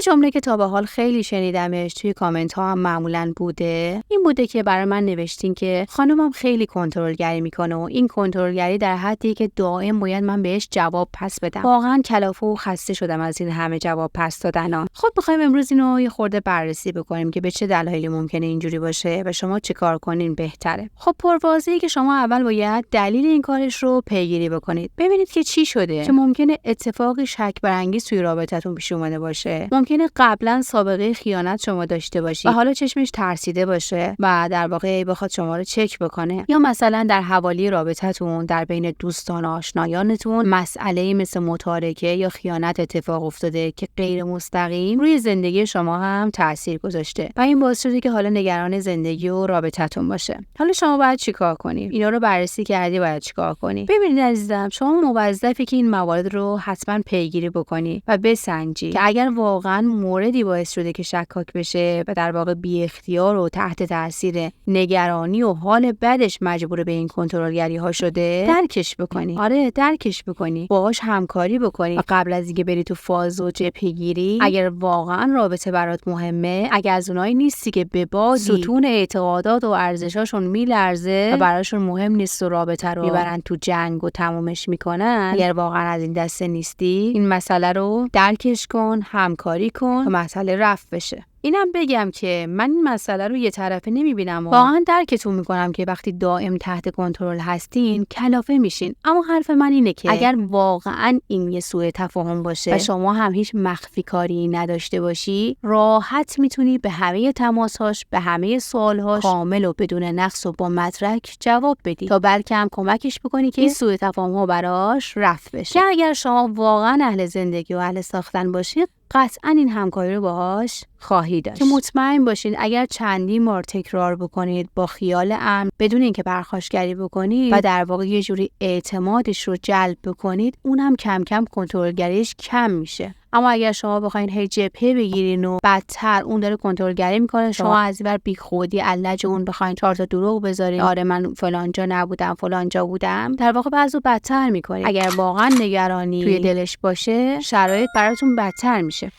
جمله که تا به حال خیلی شنیدمش، توی کامنت ها هم معمولاً بوده، این بوده که برای من نوشتین که خانومم خیلی کنترلگری میکنه و این کنترلگری در حدی که دائم باید من بهش جواب پس بدم. واقعاً کلافه و خسته شدم از این همه جواب پس دادن. خب می‌خوایم امروز اینو یه خورده بررسی بکنیم که به چه دلایلی ممکنه اینجوری باشه و شما چیکار کنین بهتره. خب پرواضحه که شما اول باید دلیل این کارش رو پیگیری بکنید. ببینید که چی شده که ممکنه اتفاقی شک برانگیز توی رابطتون پیش اومده باشه. ممکنه قبلا سابقه خیانت شما داشته باشی و حالا چشمش ترسیده باشه و در واقع بخواد شما رو چک بکنه، یا مثلا در حوالی رابطتون در بین دوستان و آشنایانتون مسئله‌ای مثل متارکه یا خیانت اتفاق افتاده که غیر مستقیم روی زندگی شما هم تاثیر گذاشته و این باعث شده که حالا نگران زندگی و رابطتون باشه. حالا شما باید چیکار کنی؟ اینا رو بررسی کردی، باید چیکار کنی؟ ببینید عزیزم، شما موظفی که این موارد رو حتما پیگیری بکنی و بسنجی که اگر واقعا موردی باعث شده که شکاک بشه و در واقع بی اختیار و تحت تاثیر نگرانی و حال بدش مجبور به این کنترلگری ها شده، درکش بکنی. آره، درکش بکنی، باهاش همکاری بکنی و قبل از اینکه بری تو فاز و جبهه‌گیری، اگر واقعا رابطه برات مهمه، اگر از اونایی نیستی که به بادی ستون اعتقادات و ارزشاشون میلرزه و براشون مهم نیست و رابطه رو میبرن تو جنگ و تمومش میکنن، اگر واقعا از این دسته نیستی، این مسئله رو درکش کن، همکاری کن تا مسئله رفع بشه. اینم بگم که من این مسئله رو یه طرفه نمیبینم و واقعا درکتون میکنم که وقتی دائم تحت کنترل هستین کلافه میشین، اما حرف من اینه که اگر واقعا این یه سوء تفاهم باشه و شما هم هیچ مخفی کاری نداشته باشی، راحت میتونی به همه تماسهاش، به همه سوالهاش کامل و بدون نقص و با مدرک جواب بدی تا بلکه هم کمکش بکنی که این سوء تفاهم‌ها براش رفع بشه. که اگر شما واقعا اهل زندگی و اهل ساختن باشید، قطعا این همکاری رو باهاش خواهی داشت که مطمئن باشین اگر چندین بار تکرار بکنید با خیال امن، بدون اینکه پرخاشگری بکنید و در واقع یه جوری اعتمادش رو جلب بکنید، اونم کم کم کنترلگریش کم میشه. اما اگر شما بخواین هی جبهه بگیرین و بدتر اون داره کنترلگری میکنه، شما از اینور بیخودی علج اون بخواین 4 تا دروغ بذارین، آره من فلان جا نبودم، فلان جا بودم، در واقع بعضو بدتر میکنید. اگر واقعا نگرانی توی دلش باشه، شرایط براتون بدتر میشه.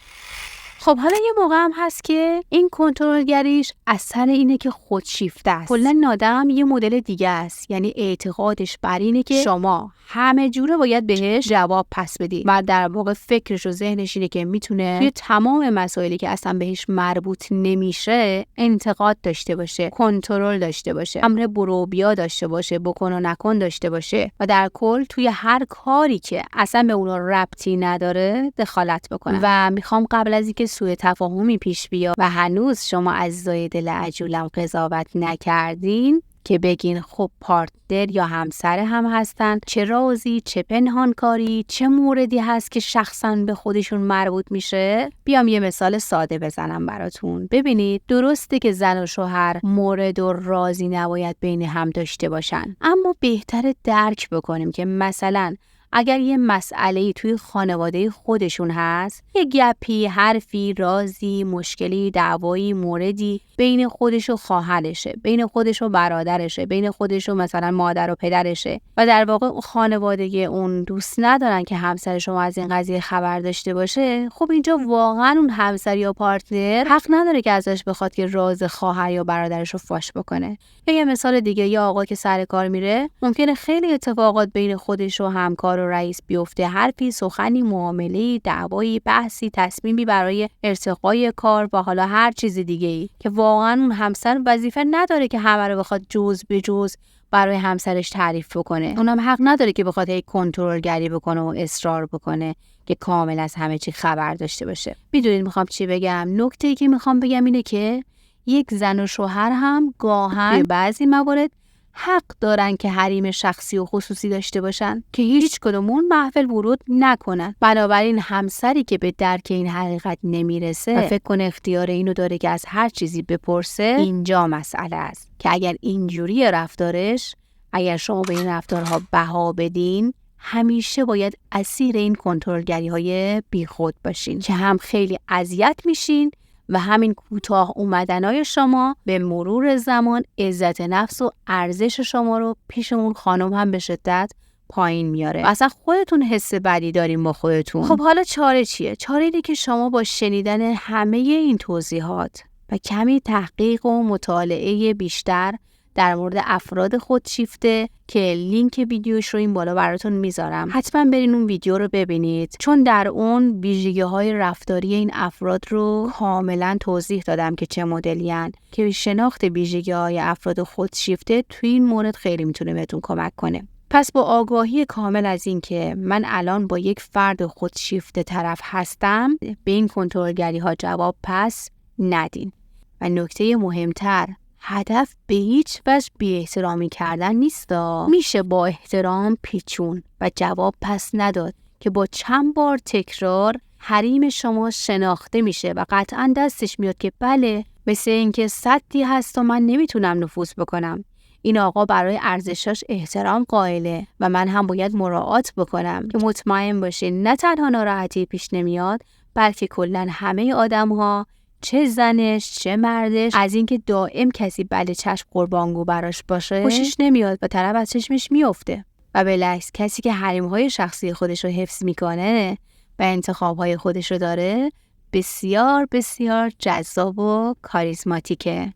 خب حالا یه موقع هم هست که این کنترلگریش اثر اینه که خودشیفته است. کلا این آدم یه مدل دیگه است، یعنی اعتقادش بر اینه که شما همه جوره باید بهش جواب پس بدی و در واقع فکرش و ذهنش اینه که میتونه توی تمام مسائلی که اصلا بهش مربوط نمیشه انتقاد داشته باشه، کنترل داشته باشه، امر برو بیا داشته باشه، بکن و نکن داشته باشه و در کل توی هر کاری که اصلا به اونا ربطی نداره دخالت بکنه. و میخوام قبل از اینکه سوء تفاهمی پیش بیاد و هنوز شما عزیزای دل عجولم قضاوت نکردین که بگین خب پارتنر یا همسر هم هستن، چه رازی، چه پنهانکاری، چه موردی هست که شخصا به خودشون مربوط میشه. بیام یه مثال ساده بزنم براتون. ببینید، درسته که زن و شوهر مورد و رازی نباید بین هم داشته باشن، اما بهتره درک بکنیم که مثلا اگر یه مسئله‌ای توی خانواده خودشون هست، یه گپی، حرفی، رازی، مشکلی، دعوایی، موردی بین خودش و خواهرشه، بین خودش و برادرشه، بین خودش و مثلا مادر و پدرشه و در واقع خانواده اون دوست ندارن که همسر شما از این قضیه خبر داشته باشه، خب اینجا واقعا اون همسر یا پارتنر حق نداره که ازش بخواد که راز خواهر یا برادرش رو فاش بکنه. یا یه مثال دیگه، یه آقا که سر کار میره، ممکنه خیلی اتفاقات بین خودش و همکار و رئیس بیفته، حرفی، سخنی، معامله‌ای، دعوایی، بحثی، تصمیمی برای ارتقای کار و حالا هر چیز دیگه‌ای که واقعا اون همسر وظیفه نداره که همه رو بخواد جز به جز برای همسرش تعریف بکنه. اونم حق نداره که بخواد هی کنترلگری بکنه و اصرار بکنه که کامل از همه چی خبر داشته باشه. میدونید میخوام چی بگم؟ نکته‌ای که میخوام بگم اینه که یک زن و شوهر هم گاهن به بعضی موارد حق دارن که حریم شخصی و خصوصی داشته باشن که هیچ کدومون محفل ورود نکنن. بنابراین همسری که به درک این حقیقت نمیرسه و فکر کنه اختیار اینو داره که از هر چیزی بپرسه، اینجا مسئله است که اگر اینجوری رفتارش، اگر شما به این رفتارها بها بدین، همیشه باید اسیر این کنترلگری‌های بیخود باشین که هم خیلی اذیت میشین و همین کوتاه اومدنای شما به مرور زمان عزت نفس و ارزش شما رو پیش اون خانم هم به شدت پایین میاره و اصلا خودتون حس بدی دارین با خودتون. خب حالا چاره چیه؟ چاره اینه که شما با شنیدن همه این توضیحات و کمی تحقیق و مطالعه بیشتر در مورد افراد خودشیفته که لینک ویدیوش رو این بالا براتون میذارم، حتما برین اون ویدیو رو ببینید، چون در اون ویژگی‌های رفتاری این افراد رو کاملا توضیح دادم که چه مدلین، که شناخت ویژگی‌های افراد خودشیفته توی این مورد خیلی میتونه بهتون کمک کنه. پس با آگاهی کامل از این که من الان با یک فرد خودشیفته طرف هستم، به این کنترلگری ها جواب پس ندین. و نکته مهمتر، هدف به هیچ وجه بی احترامی کردن نیستا. میشه با احترام پیچون و جواب پس نداد که با چند بار تکرار حریم شما شناخته میشه و قطعا دستش میاد که بله، مثل اینکه سدی هست و من نمیتونم نفوذ بکنم. این آقا برای ارزشاش احترام قائله و من هم باید مراعات بکنم، که مطمئن باشین نه تنها ناراحتی پیش نمیاد، بلکه کلا همه آدم‌ها، چه زنش چه مردش، از اینکه دائم کسی بله چشم قربانگو براش باشه خوشش نمیاد و طرف از چشمش میفته. و بالعکس کسی که حریم‌های شخصی خودش رو حفظ میکنه و انتخاب‌های خودش رو داره، بسیار بسیار جذاب و کاریزماتیکه.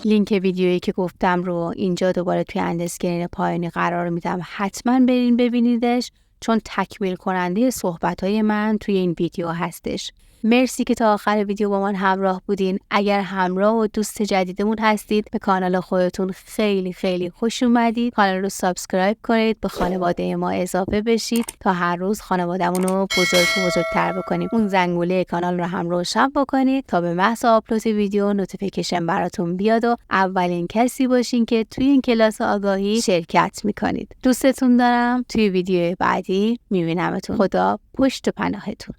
لینک ویدیویی که گفتم رو اینجا دوباره توی اند اسکرین پایینی قرار میدم، حتما برین ببینیدش، چون تکمیل کننده صحبت‌های من توی این ویدیو هستش. مرسی که تا آخر ویدیو با من همراه بودین. اگر همراه و دوست جدیدمون هستید، به کانال خودتون خیلی خیلی خوش اومدید. کانال رو سابسکرایب کنید، به خانواده ما اضافه بشید تا هر روز خانوادهمون رو بزرگتر بکنیم. اون زنگوله کانال رو هم روشن بکنید تا به محض آپلود ویدیو نوتیفیکیشن براتون بیاد و اولین کسی باشین که توی این کلاس آگاهی شرکت میکنید. دوستتون دارم. توی ویدیو بعدی میبینمتون. خدا پشت و پناهتون.